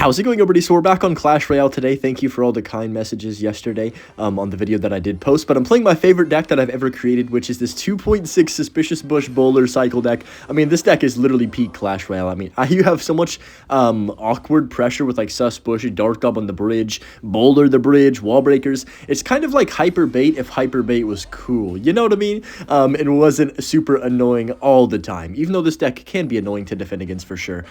How's it going, everybody? So we're back on Clash Royale today. Thank you for all the kind messages yesterday on the video that I did post. But I'm playing my favorite deck that I've ever created, which is this 2.6 Suspicious Bush Bowler Cycle deck. I mean, this deck is literally peak Clash Royale. I mean, you have so much awkward pressure with like Sus Bush, Dark Goblin the bridge, Bowler the bridge, Wall Breakers. It's kind of like Hyper Bait if Hyper Bait was cool. You know what I mean? It wasn't super annoying all the time, even though this deck can be annoying to defend against for sure.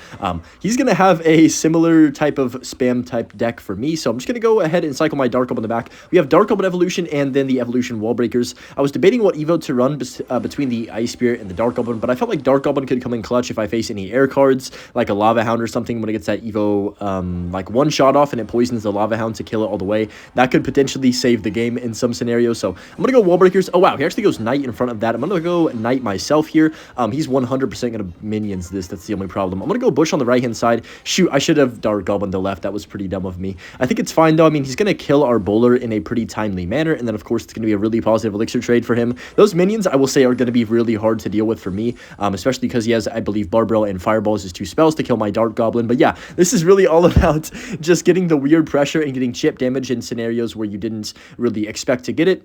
He's going to have a similar type of spam type deck for me, so I'm just going to go ahead and cycle my Dark Goblin in the back. We have Dark Goblin Evolution and then the Evolution Wall Breakers. I was debating what Evo to run between the Ice Spirit and the Dark Goblin, but I felt like Dark Goblin could come in clutch if I face any air cards, like a Lava Hound or something when it gets that Evo, like one shot off and it poisons the Lava Hound to kill it all the way. That could potentially save the game in some scenarios, so I'm going to go Wall Breakers. Oh wow, he actually goes Knight in front of that. I'm going to go Knight myself here. He's 100% going to minions this. That's the only problem. I'm going to go Bush on the right-hand side. Shoot, I should have Dark Goblin the left. That was pretty dumb of me. I think it's fine, though. I mean, he's going to kill our Bowler in a pretty timely manner, and then, of course, it's going to be a really positive elixir trade for him. Those minions, I will say, are going to be really hard to deal with for me, especially because he has, I believe, Barbell and Fireball as his two spells to kill my Dark Goblin. But yeah, this is really all about just getting the weird pressure and getting chip damage in scenarios where you didn't really expect to get it.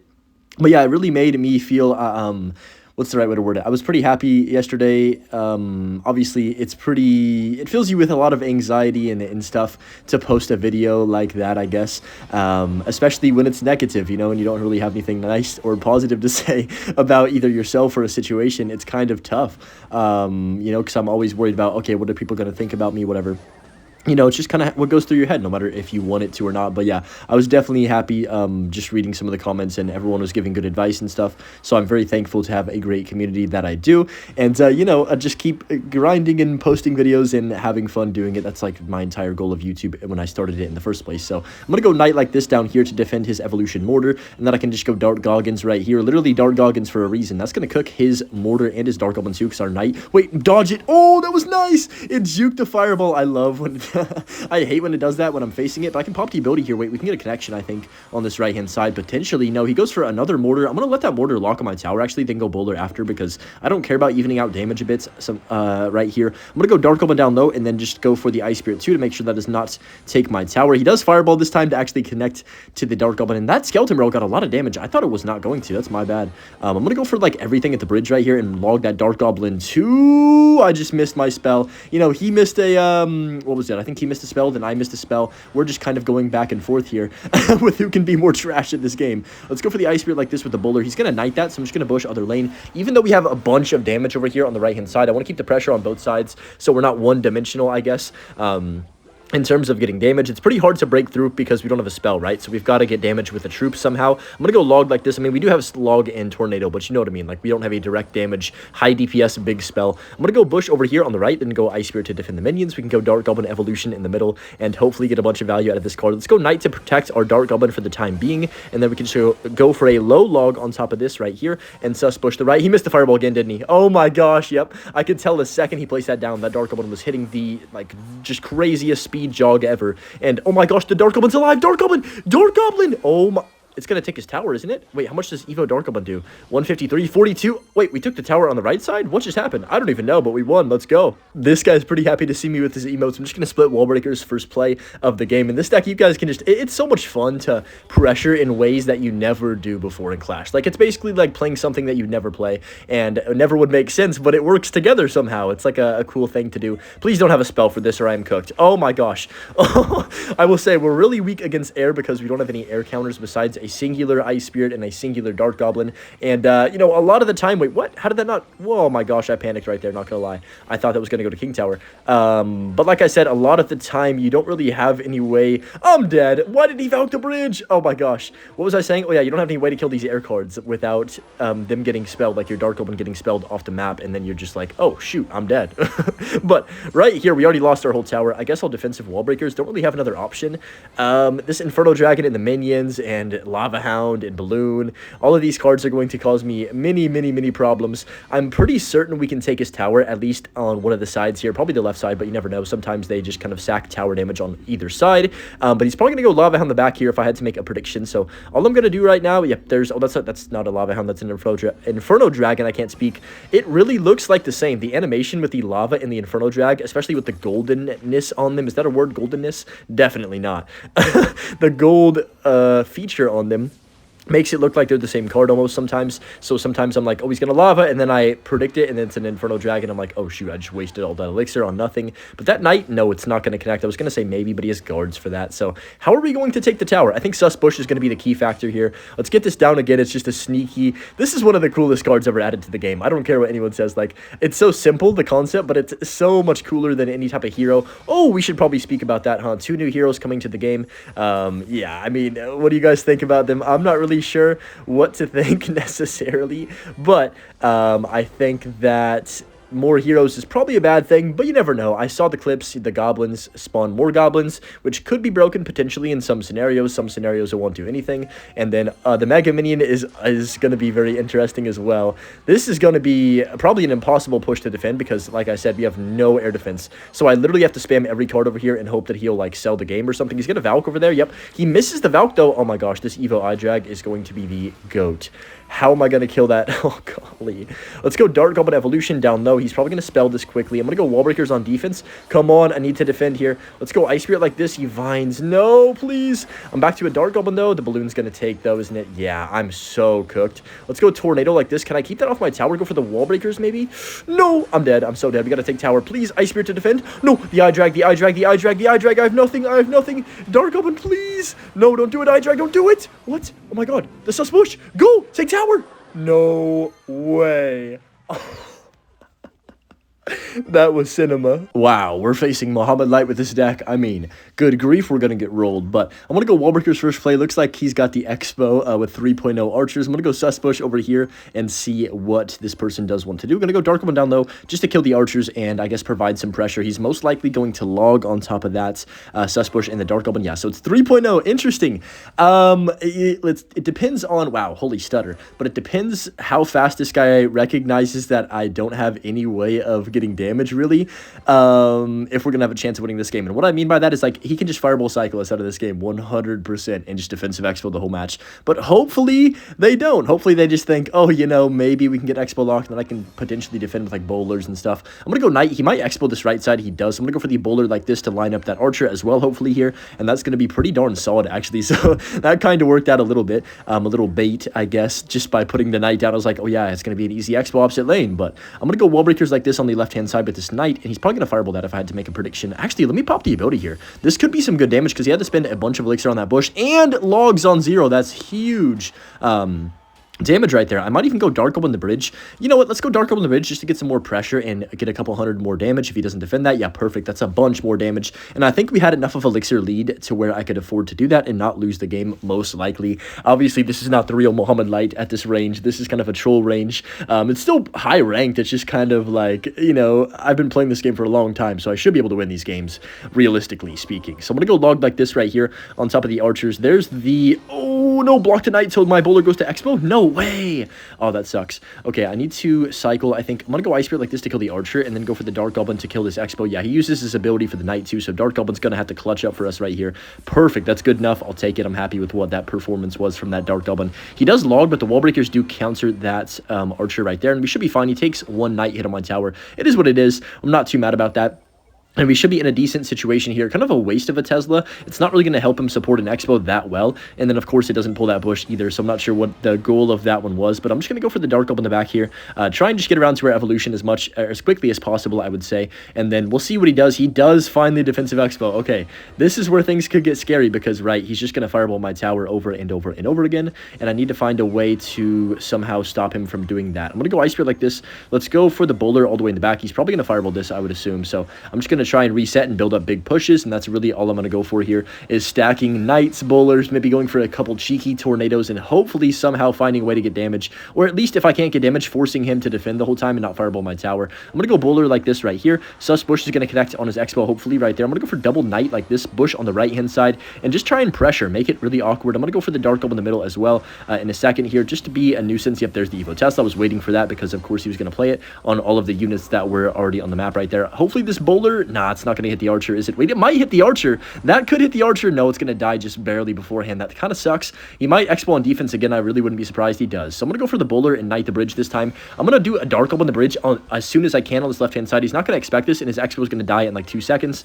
But yeah, it really made me feel, what's the right way to word it? I was pretty happy yesterday. Obviously, it fills you with a lot of anxiety and stuff to post a video like that, I guess. Especially when it's negative, you know, and you don't really have anything nice or positive to say about either yourself or a situation. It's kind of tough, you know, because I'm always worried about, okay, what are people going to think about me, whatever. You know, it's just kind of what goes through your head, no matter if you want it to or not. But yeah, I was definitely happy just reading some of the comments, and everyone was giving good advice and stuff. So I'm very thankful to have a great community that I do. And, you know, just keep grinding and posting videos and having fun doing it. That's like my entire goal of YouTube when I started it in the first place. So I'm going to go Knight like this down here to defend his Evolution Mortar. And then I can just go Dark Goggins right here. Literally Dark Goggins for a reason. That's going to cook his Mortar and his Dark Goblin too, because our Knight... Wait, dodge it. Oh, that was nice. It juked the Fireball. I love when... I hate when it does that when I'm facing it, but I can pop the ability here. Wait, we can get a connection, I think, on this right-hand side, potentially. No, he goes for another Mortar. I'm going to let that Mortar lock on my tower, actually, then go Bowler after, because I don't care about evening out damage a bit right here. I'm going to go Dark Goblin down low, and then just go for the Ice Spirit, too, to make sure that does not take my tower. He does Fireball this time to actually connect to the Dark Goblin, and that Skeleton Barrel got a lot of damage. I thought it was not going to. That's my bad. I'm going to go for, like, everything at the bridge right here and log that Dark Goblin, too. I just missed my spell. You know, he missed a, what was it? I think he missed a spell, then I missed a spell. We're just kind of going back and forth here with who can be more trash at this game. Let's go for the Ice Spirit like this with the Bowler. He's going to Knight that, so I'm just going to Bush other lane. Even though we have a bunch of damage over here on the right-hand side, I want to keep the pressure on both sides so we're not one-dimensional, I guess. In terms of getting damage, it's pretty hard to break through because we don't have a spell, right? So we've got to get damage with the troops somehow. I'm going to go Log like this. I mean, we do have Log and Tornado, but you know what I mean. Like, we don't have a direct damage, high DPS, big spell. I'm going to go Bush over here on the right, then go Ice Spirit to defend the minions. We can go Dark Goblin Evolution in the middle and hopefully get a bunch of value out of this card. Let's go Knight to protect our Dark Goblin for the time being, and then we can just go for a low Log on top of this right here and Sus Bush the right. He missed the Fireball again, didn't he? Oh my gosh, yep. I could tell the second he placed that down, that Dark Goblin was hitting the, like, just craziest speed jog ever. And oh my gosh, the Dark Goblin's alive! Dark Goblin! Dark Goblin! Oh my... It's going to take his tower, isn't it? Wait, how much does Evo Dark Goblin do? 153, 42. Wait, we took the tower on the right side? What just happened? I don't even know, but we won. Let's go. This guy's pretty happy to see me with his emotes. I'm just going to split Wall Breakers first play of the game. And this deck, you guys can just... It's so much fun to pressure in ways that you never do before in Clash. Like, it's basically like playing something that you never play and it never would make sense, but it works together somehow. It's like a cool thing to do. Please don't have a spell for this or I am cooked. Oh my gosh. I will say, we're really weak against air because we don't have any air counters besides a singular Ice Spirit and a singular Dark Goblin. And, you know, a lot of the time... Wait, what? How did that not... Whoa, my gosh, I panicked right there, not gonna lie. I thought that was gonna go to King Tower. But like I said, a lot of the time, you don't really have any way... I'm dead! Why did he Valk the bridge? Oh my gosh. What was I saying? Oh yeah, you don't have any way to kill these air cards without them getting spelled, like your Dark Goblin getting spelled off the map, and then you're just like, oh, shoot, I'm dead. But right here, we already lost our whole tower. I guess I'll defensive Wall Breakers. Don't really have another option. This Inferno Dragon and the minions and Lava Hound and Balloon. All of these cards are going to cause me many problems. I'm pretty certain we can take his tower, at least on one of the sides here. Probably the left side, but you never know. Sometimes they just kind of sack tower damage on either side. But he's probably going to go Lava Hound the back here if I had to make a prediction. So all I'm going to do right now, yep, there's... Oh, that's not a Lava Hound. That's an Inferno Dragon. I can't speak. It really looks like the same. The animation with the lava and the Inferno Drag, especially with the goldenness on them. Is that a word, goldenness? Definitely not. The gold feature on them makes it look like they're the same card almost sometimes. So sometimes I'm like, oh, he's going to lava, and then I predict it, and then it's an Inferno Dragon. I'm like, oh, shoot, I just wasted all that elixir on nothing. But that Knight, no, it's not going to connect. I was going to say maybe, but he has guards for that. So how are we going to take the tower? I think Sus Bush is going to be the key factor here. Let's get this down again. It's just a sneaky... This is one of the coolest cards ever added to the game. I don't care what anyone says. Like, it's so simple, the concept, but it's so much cooler than any type of hero. Oh, we should probably speak about that, huh? 2 new heroes coming to the game. Yeah, I mean, what do you guys think about them? I'm not really sure what to think necessarily, but I think that more heroes is probably a bad thing, but you never know. I saw the clips, the goblins spawn more goblins, which could be broken potentially in some scenarios. Some scenarios it won't do anything, and then the Mega Minion is going to be very interesting as well. This is going to be probably an impossible push to defend because, like I said, we have no air defense, so I literally have to spam every card over here and hope that he'll, like, sell the game or something. He's going to Valk over there. Yep, he misses the Valk, though. Oh my gosh, this Evo Eye Drag is going to be the GOAT. How am I going to kill that? Oh, golly. Let's go Dark Goblin Evolution down low. He's probably going to spell this quickly. I'm going to go Wall Breakers on defense. Come on, I need to defend here. Let's go Ice Spirit like this. He vines. No, please. I'm back to a Dark Goblin, though. The Balloon's going to take, though, isn't it? Yeah, I'm so cooked. Let's go Tornado like this. Can I keep that off my tower? Go for the Wall Breakers, maybe? No, I'm dead. I'm so dead. We got to take tower. Please, Ice Spirit to defend. No, the Eye Drag, the Eye Drag, the Eye Drag, the Eye Drag. I have nothing. I have nothing. Dark Goblin, please. No, don't do it, Eye Drag. Don't do it. What? Oh, my God. The Sus Bush. Go. Take tower. No way. That was cinema. Wow, we're facing Muhammad Light with this deck. I mean, good grief, we're going to get rolled. But I'm going to go Wallbreaker's first play. Looks like he's got the Expo with 3.0 archers. I'm going to go Sus Bush over here and see what this person does want to do. I'm going to go Dark One down low just to kill the archers and, I guess, provide some pressure. He's most likely going to log on top of that Sus Bush and the Dark Goblin. Yeah, so it's 3.0. Interesting. It depends on... Wow, holy stutter. But it depends how fast this guy recognizes that I don't have any way of getting damage, really, if we're gonna have a chance of winning this game. And what I mean by that is, like, he can just Fireball Cycle us out of this game 100% and just defensive expo the whole match. But hopefully they don't. Hopefully they just think, oh, you know, maybe we can get expo locked and then I can potentially defend with, like, bowlers and stuff. I'm gonna go Knight. He might expo this right side. He does. So I'm gonna go for the bowler like this to line up that archer as well, hopefully here, and that's gonna be pretty darn solid, actually. So that kind of worked out a little bit, a little bait, I guess, just by putting the Knight down. I was like, oh yeah, it's gonna be an easy expo opposite lane. But I'm gonna go Wall Breakers like this on the left hand side with this Knight, and he's probably gonna Fireball that if I had to make a prediction. Actually, let me pop the ability here. This could be some good damage because he had to spend a bunch of elixir on that bush and logs on 0. That's huge damage right there. I might even go Dark Goblin the bridge. You know what? Let's go Dark Goblin the bridge just to get some more pressure and get a couple hundred more damage if he doesn't defend that. Yeah, perfect. That's a bunch more damage. And I think we had enough of elixir lead to where I could afford to do that and not lose the game, most likely. Obviously, this is not the real Muhammad Light at this range. This is kind of a troll range. It's still high ranked. It's just kind of like, you know, I've been playing this game for a long time, so I should be able to win these games, realistically speaking. So I'm going to go log like this right here on top of the archers. There's the... Oh, no, block tonight, so my bowler goes to Expo? No way. Oh, that sucks. Okay, I need to cycle. I think I'm going to go Ice Spirit like this to kill the archer and then go for the Dark Goblin to kill this Expo. Yeah, he uses his ability for the Knight too, so Dark Goblin's going to have to clutch up for us right here. Perfect. That's good enough. I'll take it. I'm happy with what that performance was from that Dark Goblin. He does log, but the Wall Breakers do counter that archer right there, and we should be fine. He takes one Knight hit on my tower. It is what it is. I'm not too mad about that. And we should be in a decent situation here. Kind of a waste of a Tesla. It's not really going to help him support an Expo that well. And then, of course, it doesn't pull that bush either. So I'm not sure what the goal of that one was. But I'm just going to go for the Dark Goblin in the back here. Try and just get around to our evolution as quickly as possible, I would say. And then we'll see what he does. He does find the defensive Expo. Okay, this is where things could get scary because, right, he's just going to Fireball my tower over and over and over again. And I need to find a way to somehow stop him from doing that. I'm going to go Ice Spirit like this. Let's go for the bowler all the way in the back. He's probably going to Fireball this, I would assume. So I'm just going to to try and reset and build up big pushes, and that's really all I'm going to go for here, is stacking knights, bowlers, maybe going for a couple cheeky tornadoes, and hopefully somehow finding a way to get damage, or at least if I can't get damage, forcing him to defend the whole time and not fireball my tower. I'm going to go bowler like this right here. Sus bush is going to connect on his expo, hopefully right there. I'm going to go for double knight like this, bush on the right-hand side, and just try and pressure, make it really awkward. I'm going to go for the dark orb in the middle as well in a second here, just to be a nuisance. Yep, there's the Evo Tesla. I was waiting for that because, of course, he was going to play it on all of the units that were already on the map right there. Hopefully this bowler, nah, it's not going to hit the archer, is it? Wait, it might hit the archer. That could hit the archer. No, it's going to die just barely beforehand. That kind of sucks. He might expo on defense again. I really wouldn't be surprised he does. So I'm going to go for the bowler and knight the bridge this time. I'm going to do a dark orb on the bridge as soon as I can on this left-hand side. He's not going to expect this, and his expo is going to die in like 2 seconds.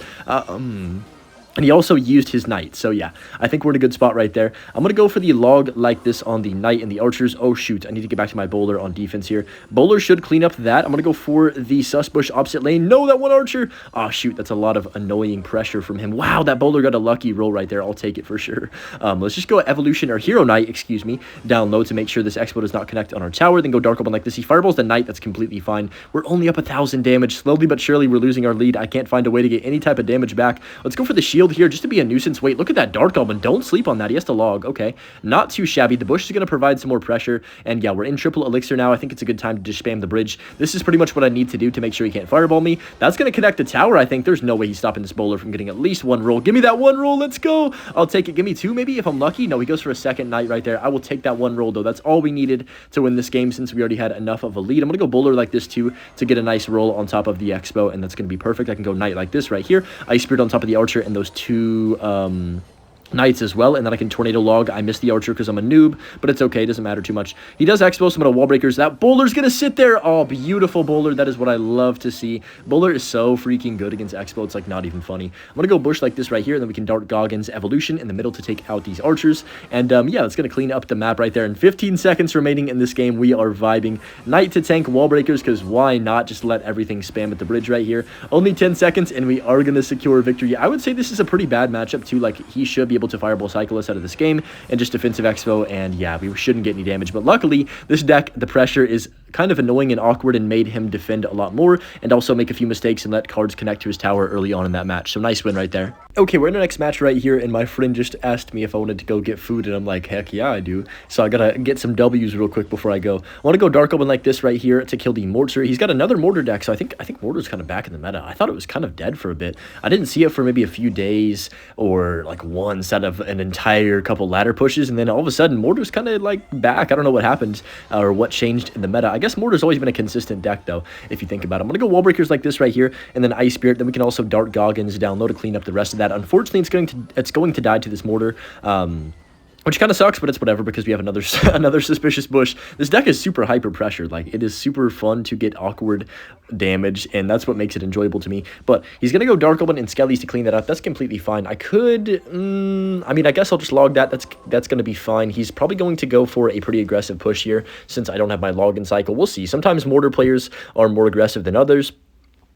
And he also used his knight. So yeah, I think we're in a good spot right there. I'm going to go for the log like this on the knight and the archers. Oh shoot, I need to get back to my bowler on defense here. Bowler should clean up that. I'm going to go for the sus bush opposite lane. No, that one archer. Oh shoot, that's a lot of annoying pressure from him. Wow, that bowler got a lucky roll right there. I'll take it for sure. Let's just go evolution or hero knight, excuse me, down low to make sure this expo does not connect on our tower. Then go dark open like this. He fireballs the knight. That's completely fine. We're only up 1,000 damage. Slowly but surely, we're losing our lead. I can't find a way to get any type of damage back. Let's go for the shield here just to be a nuisance. Wait, look at that Dark Goblin. Don't sleep on that. He has to log. Okay, not too shabby. The bush is going to provide some more pressure. And yeah, we're in triple elixir now. I think it's a good time to just spam the bridge. This is pretty much what I need to do to make sure he can't fireball me. That's going to connect the tower, I think. There's no way he's stopping this bowler from getting at least one roll. Give me that one roll. Let's go. I'll take it. Give me two maybe if I'm lucky. No, he goes for a second knight right there. I will take that one roll, though. That's all we needed to win this game since we already had enough of a lead. I'm going to go bowler like this, too, to get a nice roll on top of the expo, and that's going to be perfect. I can go knight like this right here. Ice Spirit on top of the archer and those two knights as well, and then I can tornado log. I missed the archer because I'm a noob, but it's okay. It doesn't matter too much. He does expo, so I'm going to wall breakers. That bowler's going to sit there. Oh, beautiful bowler. That is what I love to see. Bowler is so freaking good against expo. It's like not even funny. I'm going to go bush like this right here, and then we can dart Goggins evolution in the middle to take out these archers. And yeah, that's going to clean up the map right there. In 15 seconds remaining in this game, we are vibing. Knight to tank wall breakers, because why not just let everything spam at the bridge right here. Only 10 seconds, and we are going to secure victory. I would say this is a pretty bad matchup too. Like, he should be able to fireball cyclists out of this game and just defensive expo, and yeah, we shouldn't get any damage. But luckily, this deck, the pressure is kind of annoying and awkward and made him defend a lot more and also make a few mistakes and let cards connect to his tower early on in that match. So nice win right there. Okay, we're in the next match right here, and my friend just asked me if I wanted to go get food, and I'm like, heck yeah, I do. So I gotta get some W's real quick before I go. I want to go dark open like this right here to kill the Mortar. He's got another Mortar deck, so I think Mortar's kind of back in the meta. I thought it was kind of dead for a bit. I didn't see it for maybe a few days or like one set of an entire couple ladder pushes, and then all of a sudden Mortar's kind of like back. I don't know what happened or what changed in the meta. I guess Mortar's always been a consistent deck though, if you think about it. I'm gonna go wall breakers like this right here, and then Ice Spirit. Then we can also dart Goggins down low to clean up the rest of that. Unfortunately, it's going to die to this Mortar, which kind of sucks, but it's whatever because we have another suspicious bush. This deck is super hyper pressured. Like, it is super fun to get awkward damage, and that's what makes it enjoyable to me. But he's gonna go dark open and skellies to clean that up. That's completely fine. I could, I mean, I guess I'll just log that. That's gonna be fine. He's probably going to go for a pretty aggressive push here since I don't have my login cycle. We'll see. Sometimes Mortar players are more aggressive than others.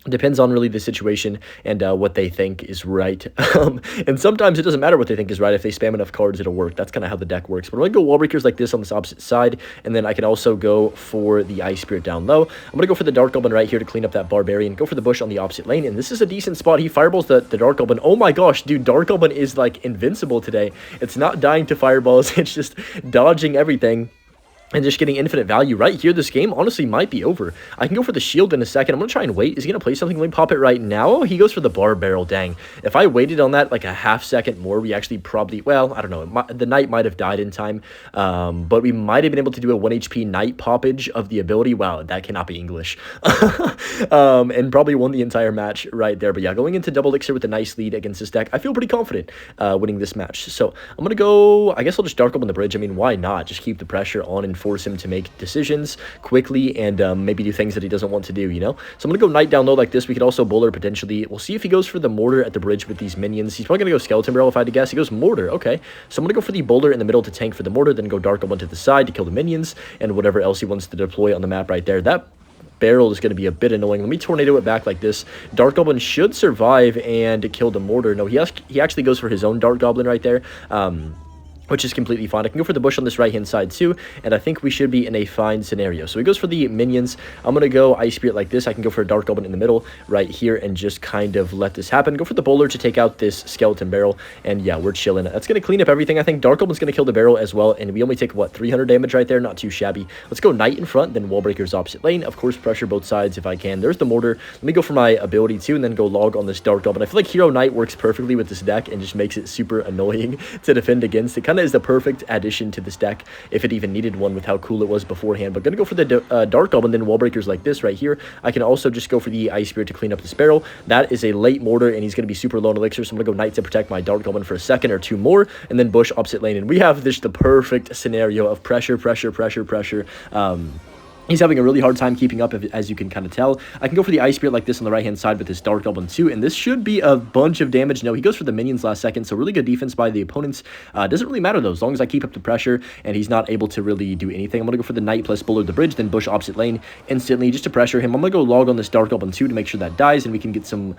Depends on really the situation and what they think is right. And sometimes it doesn't matter what they think is right. If they spam enough cards, it'll work. That's kind of how the deck works. But I'm going to go wall breakers like this on this opposite side, and then I can also go for the Ice Spirit down low. I'm going to go for the Dark Goblin right here to clean up that Barbarian. Go for the bush on the opposite lane, and this is a decent spot. He fireballs the Dark Goblin. Oh my gosh, dude, Dark Goblin is like invincible today. It's not dying to fireballs. It's just dodging everything and just getting infinite value right here. This game honestly might be over. I can go for the shield in a second. I'm going to try and wait. Is he going to play something? Let me pop it right now. Oh, he goes for the bar barrel. Dang. If I waited on that like a half second more, we actually probably, well, I don't know. The knight might have died in time, but we might have been able to do a 1 HP knight poppage of the ability. Wow, that cannot be English. And probably won the entire match right there. But yeah, going into double elixir with a nice lead against this deck, I feel pretty confident winning this match. So I'm going to go, I guess I'll just dark open the bridge. I mean, why not? Just keep the pressure on and force him to make decisions quickly and maybe do things that he doesn't want to do, you know? So I'm going to go knight down low like this. We could also bowler potentially. We'll see if he goes for the Mortar at the bridge with these minions. He's probably going to go Skeleton Barrel if I had to guess. He goes Mortar. Okay. So I'm going to go for the bowler in the middle to tank for the Mortar, then go dark up onto the side to kill the minions and whatever else he wants to deploy on the map right there. That barrel is going to be a bit annoying. Let me tornado it back like this. Dark Goblin should survive and kill the Mortar. No, he actually goes for his own Dark Goblin right there. which is completely fine. I can go for the bush on this right-hand side too, and I think we should be in a fine scenario. So he goes for the minions. I'm going to go Ice Spirit like this. I can go for a Dark Goblin in the middle right here and just kind of let this happen. Go for the bowler to take out this skeleton barrel, and yeah, we're chilling. That's going to clean up everything. I think Dark Goblin's going to kill the barrel as well, and we only take, what, 300 damage right there? Not too shabby. Let's go Knight in front, then Wall Breakers opposite lane. Of course, pressure both sides if I can. There's the Mortar. Let me go for my ability too, and then go log on this Dark Goblin. I feel like Hero Knight works perfectly with this deck and just makes it super annoying to defend against. It kind of is the perfect addition to this deck if it even needed one with how cool it was beforehand. But gonna go for the Dark Goblin, then Wall Breakers like this right here. I can also just go for the Ice Spirit to clean up this barrel. That is a late Mortar, and he's gonna be super low on elixir, so I'm gonna go Knight to protect my Dark Goblin for a second or two more, and then bush opposite lane. And we have this the perfect scenario of pressure. He's having a really hard time keeping up, as you can kind of tell. I can go for the Ice Spirit like this on the right-hand side with this Dark Goblin too, and this should be a bunch of damage. No, he goes for the minions last second, so really good defense by the opponents. Doesn't really matter, though, as long as I keep up the pressure, and he's not able to really do anything. I'm going to go for the Knight plus Bowler the bridge, then bush opposite lane instantly just to pressure him. I'm going to go log on this Dark Goblin too to make sure that dies, and we can get some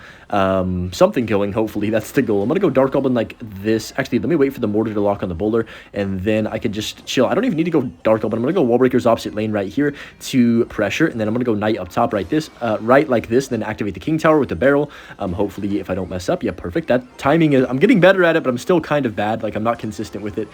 something going, hopefully. That's the goal. I'm going to go Dark Goblin like this. Actually, let me wait for the Mortar to lock on the Bowler, and then I can just chill. I don't even need to go Dark Goblin. I'm going to go Wall Breakers opposite lane right here to pressure. And then I'm going to go Knight up top right like this, then activate the King Tower with the barrel. Hopefully, if I don't mess up, yeah, perfect. That timing is, I'm getting better at it, but I'm still kind of bad. Like, I'm not consistent with it.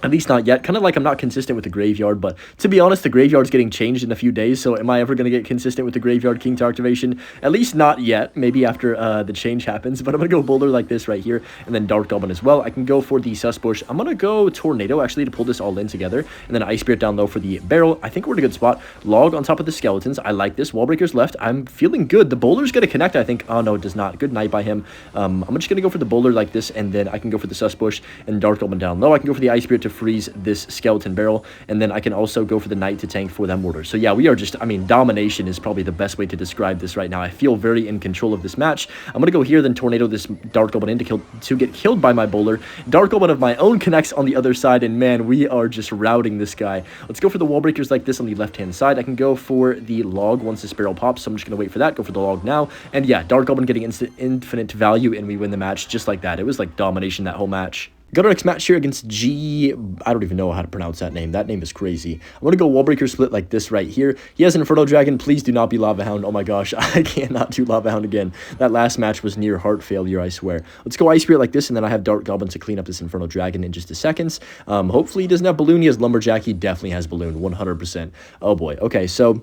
At least not yet. Kind of like I'm not consistent with the Graveyard, but to be honest, the Graveyard's getting changed in a few days, so am I ever going to get consistent with the Graveyard King Tower activation? At least not yet. Maybe after the change happens, but I'm going to go Bowler like this right here, and then Dark Goblin as well. I can go for the Sus Bush. I'm going to go Tornado, actually, to pull this all in together, and then Ice Spirit down low for the barrel. I think we're in a good spot. Log on top of the skeletons. I like this. Wall Breakers left. I'm feeling good. The Bowler's going to connect, I think. Oh, no, it does not. Good Knight by him. I'm just going to go for the Bowler like this, and then I can go for the Sus Bush and Dark Goblin down low. I can go for the Ice Spirit to freeze this skeleton barrel, and then I can also go for the Knight to tank for that Mortar. So yeah, we are just, I mean, domination is probably the best way to describe this right now. I feel very in control of this match. I'm going to go here, then Tornado this Dark Goblin in to get killed by my Bowler. Dark Goblin of my own connects on the other side, and man, we are just routing this guy. Let's go for the Wall Breakers like this on the left-hand side. I can go for the log once this barrel pops, so I'm just going to wait for that, go for the log now, and yeah, Dark Goblin getting infinite value, and we win the match just like that. It was like domination that whole match. Got our next match here against I don't even know how to pronounce that name. That name is crazy. I'm going to go Wallbreaker split like this right here. He has an Inferno Dragon. Please do not be Lava Hound. Oh my gosh, I cannot do Lava Hound again. That last match was near heart failure, I swear. Let's go Ice Spirit like this, and then I have Dark Goblin to clean up this Inferno Dragon in just a second. Hopefully he doesn't have Balloon. He has Lumberjack. He definitely has Balloon, 100%. Oh boy. Okay, so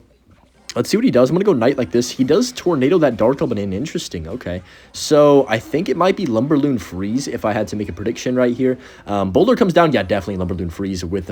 let's see what he does. I'm going to go Knight like this. He does Tornado that Dark Goblin in. Interesting. Okay. So I think it might be Lumberloon Freeze if I had to make a prediction right here. Bowler comes down. Yeah, definitely Lumberloon Freeze with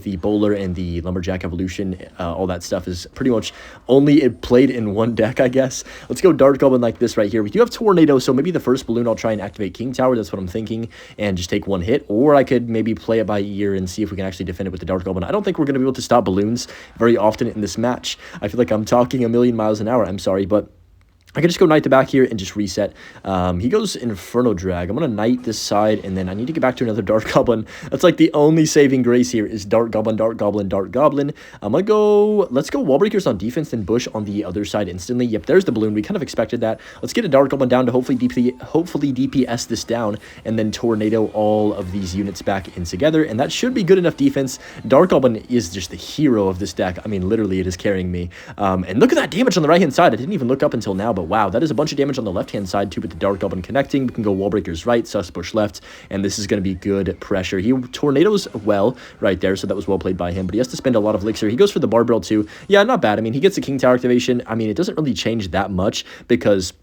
the Bowler and the Lumberjack Evolution. All that stuff is pretty much only played in one deck, I guess. Let's go Dark Goblin like this right here. We do have Tornado, so maybe the first Balloon I'll try and activate King Tower. That's what I'm thinking. And just take one hit. Or I could maybe play it by ear and see if we can actually defend it with the Dark Goblin. I don't think we're going to be able to stop Balloons very often in this match. I feel like I'm talking a million miles an hour. I'm sorry, but I can just go Knight to back here and just reset. He goes Inferno Drag. I'm going to Knight this side, and then I need to get back to another Dark Goblin. That's like the only saving grace here is Dark Goblin, Dark Goblin, Dark Goblin. I'm going to go, let's go Wall Breakers on defense, then Bush on the other side instantly. Yep, there's the Balloon. We kind of expected that. Let's get a Dark Goblin down to hopefully DPS this down, and then Tornado all of these units back in together, and that should be good enough defense. Dark Goblin is just the hero of this deck. I mean, literally, it is carrying me. And look at that damage on the right-hand side. I didn't even look up until now, but wow, that is a bunch of damage on the left-hand side, too, with the Dark Goblin connecting. We can go Wall Breakers right, Sus Bush left, and this is going to be good pressure. He Tornadoes well right there, so that was well played by him, but he has to spend a lot of elixir. He goes for the Barbell, too. Yeah, not bad. I mean, he gets the King Tower activation. I mean, it doesn't really change that much because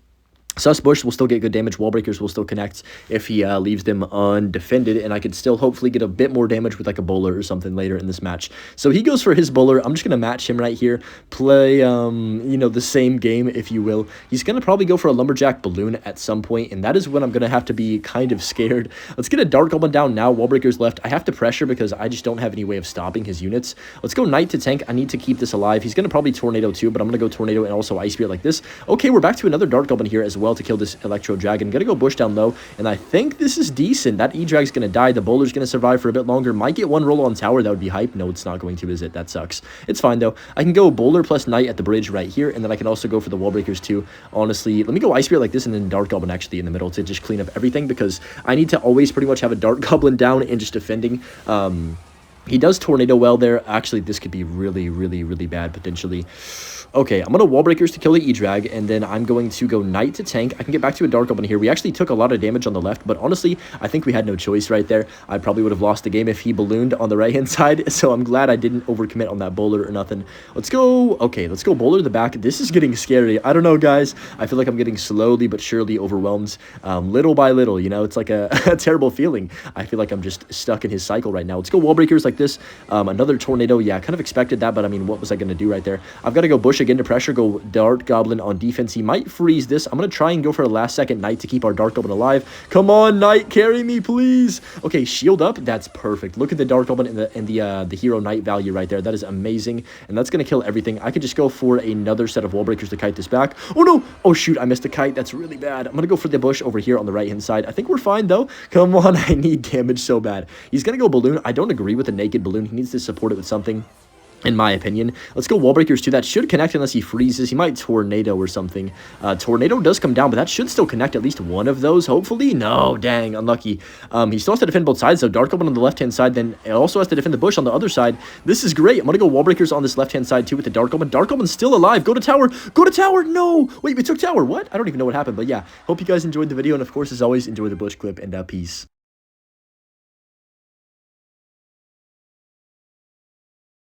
Sus Bush will still get good damage. Wall Breakers will still connect if he leaves them undefended, and I could still hopefully get a bit more damage with like a Bowler or something later in this match. So he goes for his Bowler. I'm just going to match him right here. Play, you know, the same game, if you will. He's going to probably go for a Lumberjack Balloon at some point, and that is when I'm going to have to be kind of scared. Let's get a Dark Goblin down now. Wall Breakers left. I have to pressure because I just don't have any way of stopping his units. Let's go Knight to tank. I need to keep this alive. He's going to probably Tornado too, but I'm going to go Tornado and also Ice Spirit like this. Okay, we're back to another Dark Goblin here as well to kill this Electro Dragon. Gonna go bush down low, and I think this is decent. That E-Drag's gonna die. The Bowler's gonna survive for a bit longer. Might get one roll on tower. That would be hype. No, it's not going to, is it? That sucks. It's fine, though. I can go Bowler plus Knight at the bridge right here, and then I can also go for the wall breakers, too. Honestly, let me go Ice Spirit like this, and then Dark Goblin actually in the middle to just clean up everything, because I need to always pretty much have a Dark Goblin down and just defending. He does Tornado well there. Actually, this could be really, really, really bad, potentially. Okay, I'm going to Wall Breakers to kill the E-Drag, and then I'm going to go Knight to tank. I can get back to a Dark Goblin here. We actually took a lot of damage on the left, but honestly, I think we had no choice right there. I probably would have lost the game if he ballooned on the right-hand side, so I'm glad I didn't overcommit on that Bowler or nothing. Let's go. Okay, let's go Bowler to the back. This is getting scary. I don't know, guys. I feel like I'm getting slowly but surely overwhelmed, little by little, you know? It's like a terrible feeling. I feel like I'm just stuck in his cycle right now. Let's go Wall Breakers like this. Another Tornado. Yeah, I kind of expected that, but I mean, what was I going to do right there? I've got to go Bush again to pressure, go Dark Goblin on defense. He might freeze this. I'm going to try and go for a last-second Knight to keep our Dark Goblin alive. Come on, Knight, carry me, please. Okay, shield up. That's perfect. Look at the Dark Goblin and the Hero Knight value right there. That is amazing, and that's going to kill everything. I could just go for another set of Wall Breakers to kite this back. Oh, no. Oh, shoot. I missed a kite. That's really bad. I'm going to go for the Bush over here on the right-hand side. I think we're fine, though. Come on. I need damage so bad. He's going to go Balloon. I don't agree with the naked Balloon. He needs to support it with something, in my opinion. Let's go Wall Breakers too. That should connect unless he freezes. He might Tornado or something. Tornado does come down, but that should still connect at least one of those, hopefully. No, dang, unlucky. He still has to defend both sides, though. Dark Goblin on the left-hand side, then it also has to defend the Bush on the other side. This is great. I'm going to go Wall Breakers on this left-hand side, too, with the Dark Goblin. Dark Goblin's still alive. Go to tower. Go to tower. No. Wait, we took tower. What? I don't even know what happened, but yeah. Hope you guys enjoyed the video, and of course, as always, enjoy the Bush clip, and peace.